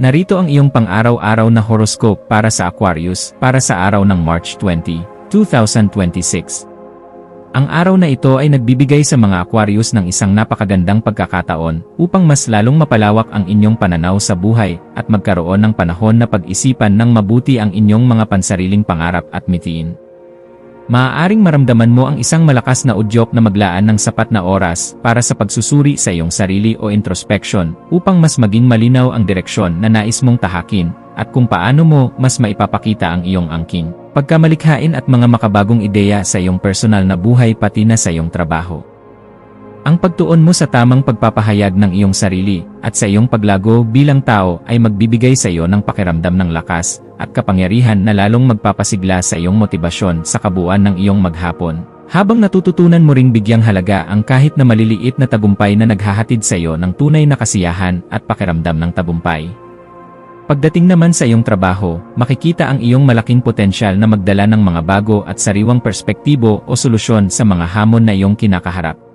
Narito ang iyong pang-araw-araw na horoscope para sa Aquarius para sa araw ng March 20, 2026. Ang araw na ito ay nagbibigay sa mga Aquarius ng isang napakagandang pagkakataon upang mas lalong mapalawak ang inyong pananaw sa buhay at magkaroon ng panahon na pag-isipan ng mabuti ang inyong mga pansariling pangarap at mithiin. Maaaring maramdaman mo ang isang malakas na udyok na maglaan ng sapat na oras para sa pagsusuri sa iyong sarili o introspection upang mas maging malinaw ang direksyon na nais mong tahakin at kung paano mo mas maipapakita ang iyong angking, pagkamalikhain at mga makabagong ideya sa iyong personal na buhay pati na sa iyong trabaho. Ang pagtuon mo sa tamang pagpapahayag ng iyong sarili at sa iyong paglago bilang tao ay magbibigay sa iyo ng pakiramdam ng lakas at kapangyarihan na lalong magpapasigla sa iyong motibasyon sa kabuuan ng iyong maghapon. Habang natututunan mo ring bigyang halaga ang kahit na maliliit na tagumpay na naghahatid sa iyo ng tunay na kasiyahan at pakiramdam ng tagumpay. Pagdating naman sa iyong trabaho, makikita ang iyong malaking potensyal na magdala ng mga bago at sariwang perspektibo o solusyon sa mga hamon na iyong kinakaharap.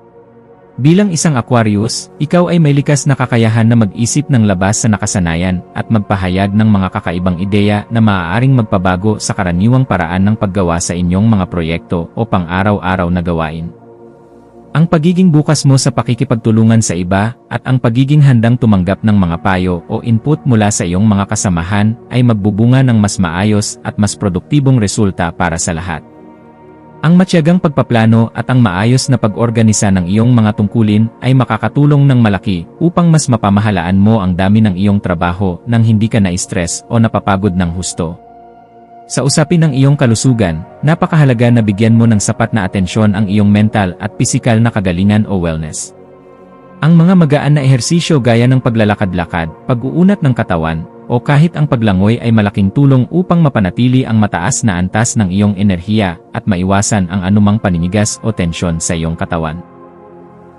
Bilang isang Aquarius, ikaw ay may likas na kakayahan na mag-isip ng labas sa nakasanayan at magpahayag ng mga kakaibang ideya na maaaring magpabago sa karaniwang paraan ng paggawa sa inyong mga proyekto o pang-araw-araw na gawain. Ang pagiging bukas mo sa pakikipagtulungan sa iba at ang pagiging handang tumanggap ng mga payo o input mula sa iyong mga kasamahan ay magbubunga ng mas maayos at mas produktibong resulta para sa lahat. Ang matiyagang pagpaplano at ang maayos na pag-organisa ng iyong mga tungkulin ay makakatulong ng malaki upang mas mapamahalaan mo ang dami ng iyong trabaho nang hindi ka na-stress o napapagod ng husto. Sa usapin ng iyong kalusugan, napakahalaga na bigyan mo ng sapat na atensyon ang iyong mental at pisikal na kagalingan o wellness. Ang mga magaan na ehersisyo gaya ng paglalakad-lakad, pag-uunat ng katawan, o kahit ang paglangoy ay malaking tulong upang mapanatili ang mataas na antas ng iyong enerhiya at maiwasan ang anumang paninigas o tensyon sa iyong katawan.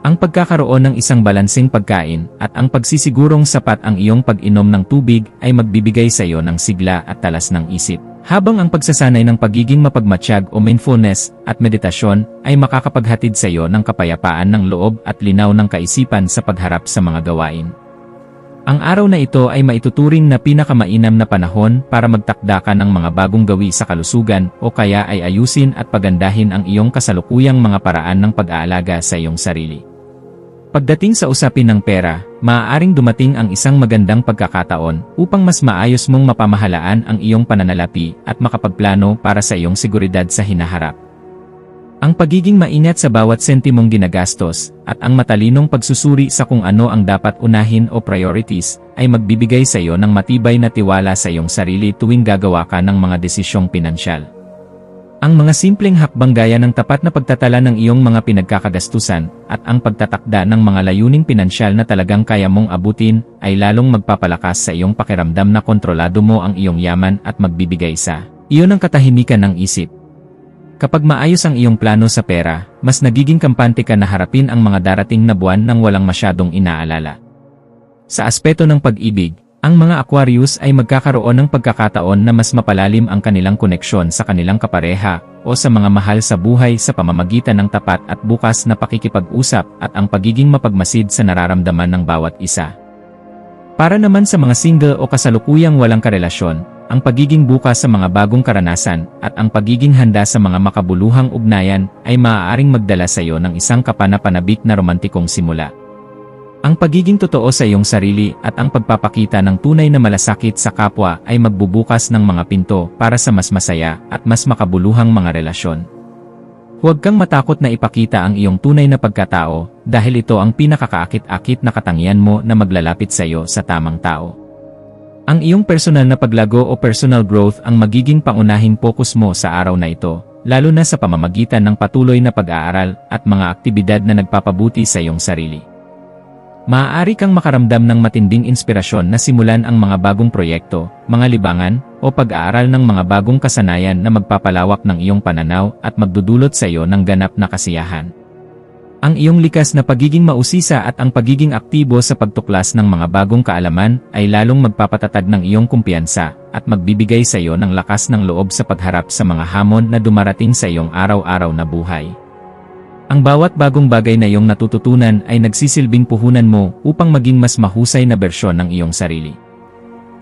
Ang pagkakaroon ng isang balanseng pagkain at ang pagsisigurong sapat ang iyong pag-inom ng tubig ay magbibigay sa iyo ng sigla at talas ng isip. Habang ang pagsasanay ng pagiging mapagmatsyag o mindfulness at meditasyon ay makakapaghatid sa iyo ng kapayapaan ng loob at linaw ng kaisipan sa pagharap sa mga gawain. Ang araw na ito ay maituturing na pinakamainam na panahon para magtakda ka ng mga bagong gawi sa kalusugan o kaya ay ayusin at pagandahin ang iyong kasalukuyang mga paraan ng pag-aalaga sa iyong sarili. Pagdating sa usapin ng pera, maaaring dumating ang isang magandang pagkakataon upang mas maayos mong mapamahalaan ang iyong pananalapi at makapagplano para sa iyong seguridad sa hinaharap. Ang pagiging maingat sa bawat sentimong ginagastos at ang matalinong pagsusuri sa kung ano ang dapat unahin o priorities ay magbibigay sa iyo ng matibay na tiwala sa iyong sarili tuwing gagawa ka ng mga desisyong pinansyal. Ang mga simpleng hakbang gaya ng tapat na pagtatala ng iyong mga pinagkakagastusan at ang pagtatakda ng mga layuning pinansyal na talagang kaya mong abutin ay lalong magpapalakas sa iyong pakiramdam na kontrolado mo ang iyong yaman at magbibigay sa iyo ng katahimikan ng isip. Kapag maayos ang iyong plano sa pera, mas nagiging kampante ka na harapin ang mga darating na buwan nang walang masyadong inaalala. Sa aspeto ng pag-ibig, ang mga Aquarius ay magkakaroon ng pagkakataon na mas mapalalim ang kanilang koneksyon sa kanilang kapareha o sa mga mahal sa buhay sa pamamagitan ng tapat at bukas na pakikipag-usap at ang pagiging mapagmasid sa nararamdaman ng bawat isa. Para naman sa mga single o kasalukuyang walang karelasyon, ang pagiging bukas sa mga bagong karanasan at ang pagiging handa sa mga makabuluhang ugnayan ay maaaring magdala sa iyo ng isang kapanapanabik na romantikong simula. Ang pagiging totoo sa iyong sarili at ang pagpapakita ng tunay na malasakit sa kapwa ay magbubukas ng mga pinto para sa mas masaya at mas makabuluhang mga relasyon. Huwag kang matakot na ipakita ang iyong tunay na pagkatao dahil ito ang pinakakaakit-akit na katangian mo na maglalapit sa iyo sa tamang tao. Ang iyong personal na paglago o personal growth ang magiging pangunahing focus mo sa araw na ito, lalo na sa pamamagitan ng patuloy na pag-aaral at mga aktibidad na nagpapabuti sa iyong sarili. Maaari kang makaramdam ng matinding inspirasyon na simulan ang mga bagong proyekto, mga libangan, o pag-aaral ng mga bagong kasanayan na magpapalawak ng iyong pananaw at magdudulot sa iyo ng ganap na kasiyahan. Ang iyong likas na pagiging mausisa at ang pagiging aktibo sa pagtuklas ng mga bagong kaalaman ay lalong magpapatatag ng iyong kumpiyansa at magbibigay sa iyo ng lakas ng loob sa pagharap sa mga hamon na dumarating sa iyong araw-araw na buhay. Ang bawat bagong bagay na iyong natututunan ay nagsisilbing puhunan mo upang maging mas mahusay na bersyon ng iyong sarili.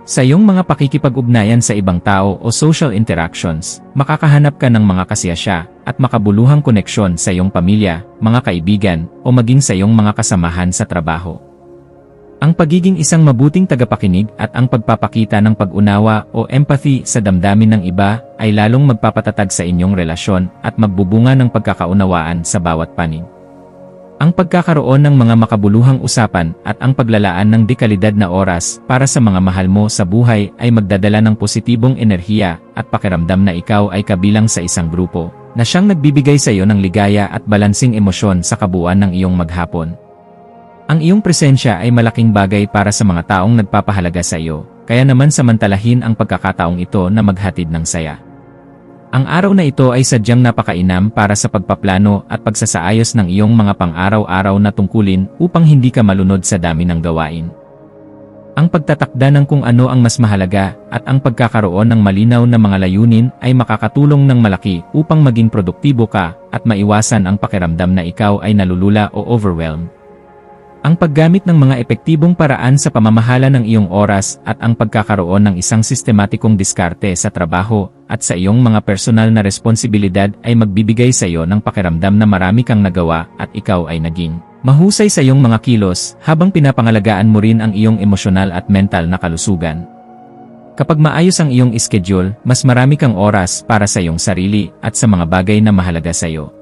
Sa iyong mga pakikipag-ugnayan sa ibang tao o social interactions, makakahanap ka ng mga kasiyasya at makabuluhang koneksyon sa iyong pamilya, mga kaibigan, o maging sa iyong mga kasamahan sa trabaho. Ang pagiging isang mabuting tagapakinig at ang pagpapakita ng pag-unawa o empathy sa damdamin ng iba ay lalong magpapatatag sa inyong relasyon at magbubunga ng pagkakaunawaan sa bawat panig. Ang pagkakaroon ng mga makabuluhang usapan at ang paglalaan ng dekalidad na oras para sa mga mahal mo sa buhay ay magdadala ng positibong enerhiya at pakiramdam na ikaw ay kabilang sa isang grupo na siyang nagbibigay sa iyo ng ligaya at balansing emosyon sa kabuuan ng iyong maghapon. Ang iyong presensya ay malaking bagay para sa mga taong nagpapahalaga sa iyo, kaya naman samantalahin ang pagkakataong ito na maghatid ng saya. Ang araw na ito ay sadyang napakainam para sa pagpaplano at pagsasaayos ng iyong mga pang-araw-araw na tungkulin upang hindi ka malunod sa dami ng gawain. Ang pagtatakda ng kung ano ang mas mahalaga at ang pagkakaroon ng malinaw na mga layunin ay makakatulong ng malaki upang maging produktibo ka at maiwasan ang pakiramdam na ikaw ay nalulula o overwhelmed. Ang paggamit ng mga epektibong paraan sa pamamahala ng iyong oras at ang pagkakaroon ng isang sistematikong diskarte sa trabaho at sa iyong mga personal na responsibilidad ay magbibigay sa iyo ng pakiramdam na marami kang nagawa at ikaw ay naging mahusay sa iyong mga kilos habang pinapangalagaan mo rin ang iyong emosyonal at mental na kalusugan. Kapag maayos ang iyong schedule, mas marami kang oras para sa iyong sarili at sa mga bagay na mahalaga sa iyo.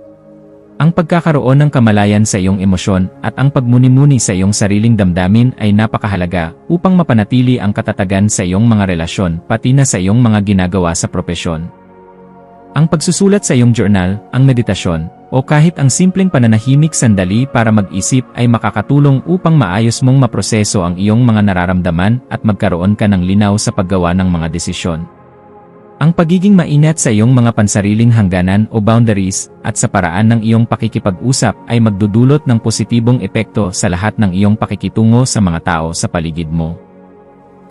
Ang pagkakaroon ng kamalayan sa iyong emosyon at ang pagmuni-muni sa iyong sariling damdamin ay napakahalaga upang mapanatili ang katatagan sa iyong mga relasyon pati na sa iyong mga ginagawa sa propesyon. Ang pagsusulat sa iyong journal, ang meditasyon, o kahit ang simpleng pananahimik sandali para mag-isip ay makakatulong upang maayos mong maproseso ang iyong mga nararamdaman at magkaroon ka ng linaw sa paggawa ng mga desisyon. Ang pagiging maingat sa iyong mga pansariling hangganan o boundaries at sa paraan ng iyong pakikipag-usap ay magdudulot ng positibong epekto sa lahat ng iyong pakikitungo sa mga tao sa paligid mo.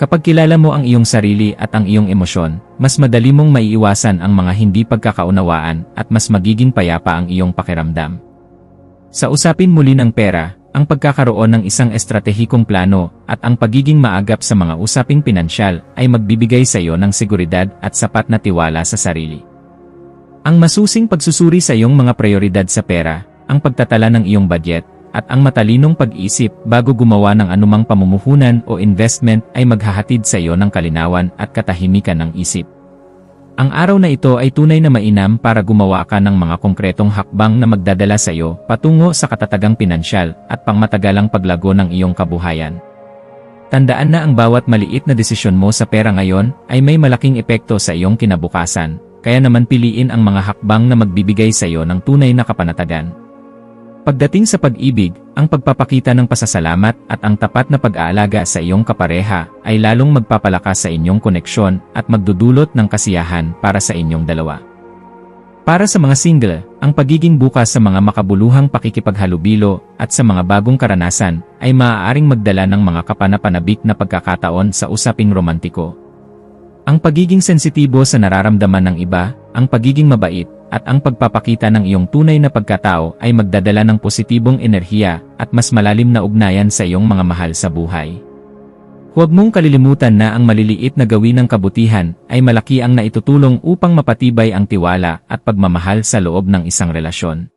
Kapag kilala mo ang iyong sarili at ang iyong emosyon, mas madali mong maiiwasan ang mga hindi pagkakaunawaan at mas magiging payapa ang iyong pakiramdam. Sa usapin muli ng pera, ang pagkakaroon ng isang estratehikong plano at ang pagiging maagap sa mga usaping pinansyal ay magbibigay sa iyo ng seguridad at sapat na tiwala sa sarili. Ang masusing pagsusuri sa iyong mga prioridad sa pera, ang pagtatala ng iyong budget, at ang matalinong pag-iisip bago gumawa ng anumang pamumuhunan o investment ay maghahatid sa iyo ng kalinawan at katahimikan ng isip. Ang araw na ito ay tunay na mainam para gumawa ka ng mga konkretong hakbang na magdadala sa iyo patungo sa katatagang pinansyal at pangmatagalang paglago ng iyong kabuhayan. Tandaan na ang bawat maliit na desisyon mo sa pera ngayon ay may malaking epekto sa iyong kinabukasan, kaya naman piliin ang mga hakbang na magbibigay sa iyo ng tunay na kapanatagan. Pagdating sa pag-ibig, ang pagpapakita ng pasasalamat at ang tapat na pag-aalaga sa iyong kapareha ay lalong magpapalakas sa inyong koneksyon at magdudulot ng kasiyahan para sa inyong dalawa. Para sa mga single, ang pagiging bukas sa mga makabuluhang pakikipaghalubilo at sa mga bagong karanasan ay maaaring magdala ng mga kapanapanabik na pagkakataon sa usaping romantiko. Ang pagiging sensitibo sa nararamdaman ng iba, ang pagiging mabait, at ang pagpapakita ng iyong tunay na pagkatao ay magdadala ng positibong enerhiya at mas malalim na ugnayan sa iyong mga mahal sa buhay. Huwag mong kalilimutan na ang maliliit na gawin ng kabutihan ay malaki ang naitutulong upang mapatibay ang tiwala at pagmamahal sa loob ng isang relasyon.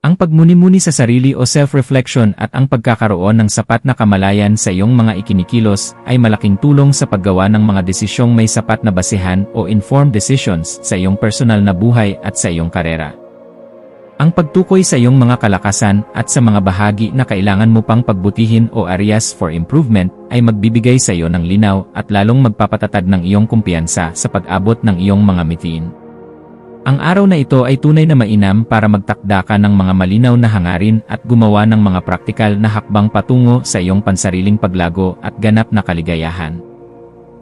Ang pagmuni-muni sa sarili o self-reflection at ang pagkakaroon ng sapat na kamalayan sa iyong mga ikinikilos ay malaking tulong sa paggawa ng mga desisyong may sapat na basehan o informed decisions sa iyong personal na buhay at sa iyong karera. Ang pagtukoy sa iyong mga kalakasan at sa mga bahagi na kailangan mo pang pagbutihin o areas for improvement ay magbibigay sa iyo ng linaw at lalong magpapatatag ng iyong kumpiyansa sa pag-abot ng iyong mga mitiin. Ang araw na ito ay tunay na mainam para magtakda ka ng mga malinaw na hangarin at gumawa ng mga praktikal na hakbang patungo sa iyong pansariling paglago at ganap na kaligayahan.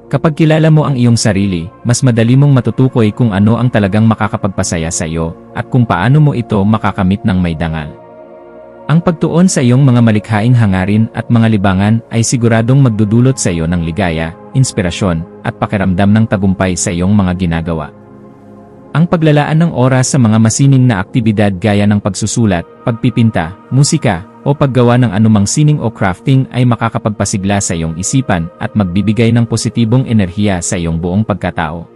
Kapag kilala mo ang iyong sarili, mas madali mong matutukoy kung ano ang talagang makakapagpasaya sa iyo at kung paano mo ito makakamit ng may dangal. Ang pagtuon sa iyong mga malikhaing hangarin at mga libangan ay siguradong magdudulot sa iyo ng ligaya, inspirasyon, at pakiramdam ng tagumpay sa iyong mga ginagawa. Ang paglalaan ng oras sa mga masining na aktibidad gaya ng pagsusulat, pagpipinta, musika, o paggawa ng anumang sining o crafting ay makakapagpasigla sa iyong isipan at magbibigay ng positibong enerhiya sa iyong buong pagkatao.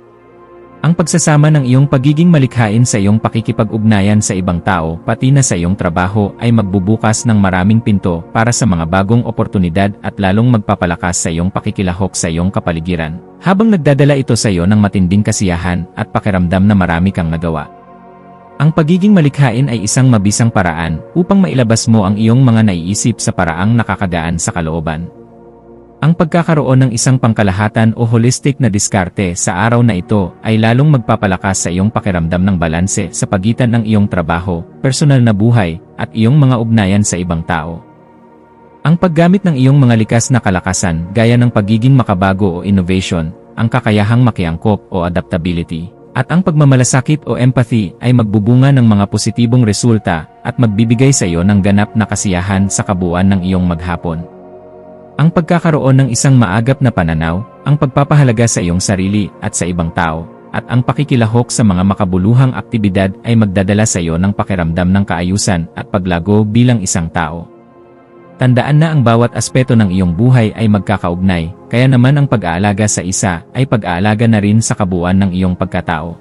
Ang pagsasama ng iyong pagiging malikhain sa iyong pakikipag-ugnayan sa ibang tao pati na sa iyong trabaho ay magbubukas ng maraming pinto para sa mga bagong oportunidad at lalong magpapalakas sa iyong pakikilahok sa iyong kapaligiran, habang nagdadala ito sa iyo ng matinding kasiyahan at pakiramdam na marami kang nagawa. Ang pagiging malikhain ay isang mabisang paraan upang mailabas mo ang iyong mga naiisip sa paraang nakakagaan sa kalooban. Ang pagkakaroon ng isang pangkalahatan o holistic na diskarte sa araw na ito ay lalong magpapalakas sa iyong pakiramdam ng balanse sa pagitan ng iyong trabaho, personal na buhay, at iyong mga ugnayan sa ibang tao. Ang paggamit ng iyong mga likas na kalakasan gaya ng pagiging makabago o innovation, ang kakayahang makiangkop o adaptability, at ang pagmamalasakit o empathy ay magbubunga ng mga positibong resulta at magbibigay sa iyo ng ganap na kasiyahan sa kabuuan ng iyong maghapon. Ang pagkakaroon ng isang maagap na pananaw, ang pagpapahalaga sa iyong sarili at sa ibang tao, at ang pakikilahok sa mga makabuluhang aktibidad ay magdadala sa iyo ng pakiramdam ng kaayusan at paglago bilang isang tao. Tandaan na ang bawat aspeto ng iyong buhay ay magkakaugnay, kaya naman ang pag-aalaga sa isa ay pag-aalaga na rin sa kabuuan ng iyong pagkatao.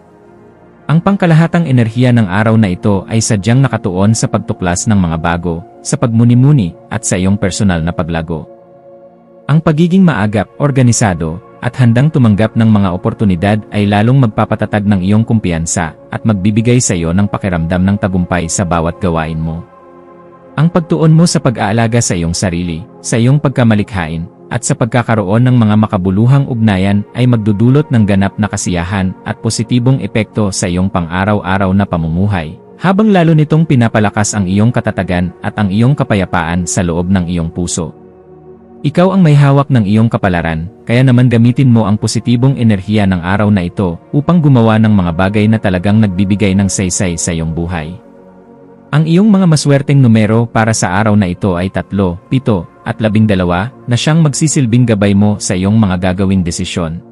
Ang pangkalahatang enerhiya ng araw na ito ay sadyang nakatuon sa pagtuklas ng mga bago, sa pagmuni-muni, at sa iyong personal na paglago. Ang pagiging maagap, organisado, at handang tumanggap ng mga oportunidad ay lalong magpapatatag ng iyong kumpiyansa at magbibigay sa iyo ng pakiramdam ng tagumpay sa bawat gawain mo. Ang pagtuon mo sa pag-aalaga sa iyong sarili, sa iyong pagkamalikhain, at sa pagkakaroon ng mga makabuluhang ugnayan ay magdudulot ng ganap na kasiyahan at positibong epekto sa iyong pang-araw-araw na pamumuhay, habang lalo nitong pinapalakas ang iyong katatagan at ang iyong kapayapaan sa loob ng iyong puso. Ikaw ang may hawak ng iyong kapalaran, kaya naman gamitin mo ang positibong enerhiya ng araw na ito upang gumawa ng mga bagay na talagang nagbibigay ng saysay sa iyong buhay. Ang iyong mga maswerteng numero para sa araw na ito ay 3, 7, at 12 na siyang magsisilbing gabay mo sa iyong mga gagawing desisyon.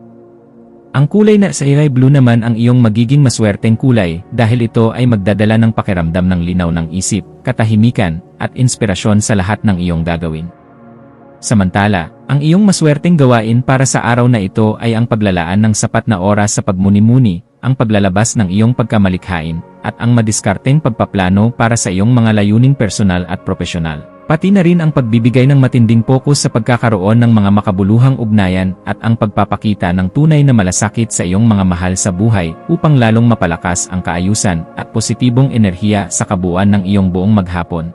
Ang kulay na sa ilay blue naman ang iyong magiging maswerteng kulay dahil ito ay magdadala ng pakiramdam ng linaw ng isip, katahimikan, at inspirasyon sa lahat ng iyong gagawin. Samantala, ang iyong maswerteng gawain para sa araw na ito ay ang paglalaan ng sapat na oras sa pagmuni-muni, ang paglalabas ng iyong pagkamalikhain, at ang madiskarteng pagpaplano para sa iyong mga layuning personal at propesyonal. Pati na rin ang pagbibigay ng matinding pokus sa pagkakaroon ng mga makabuluhang ugnayan at ang pagpapakita ng tunay na malasakit sa iyong mga mahal sa buhay upang lalong mapalakas ang kaayusan at positibong enerhiya sa kabuuan ng iyong buong maghapon.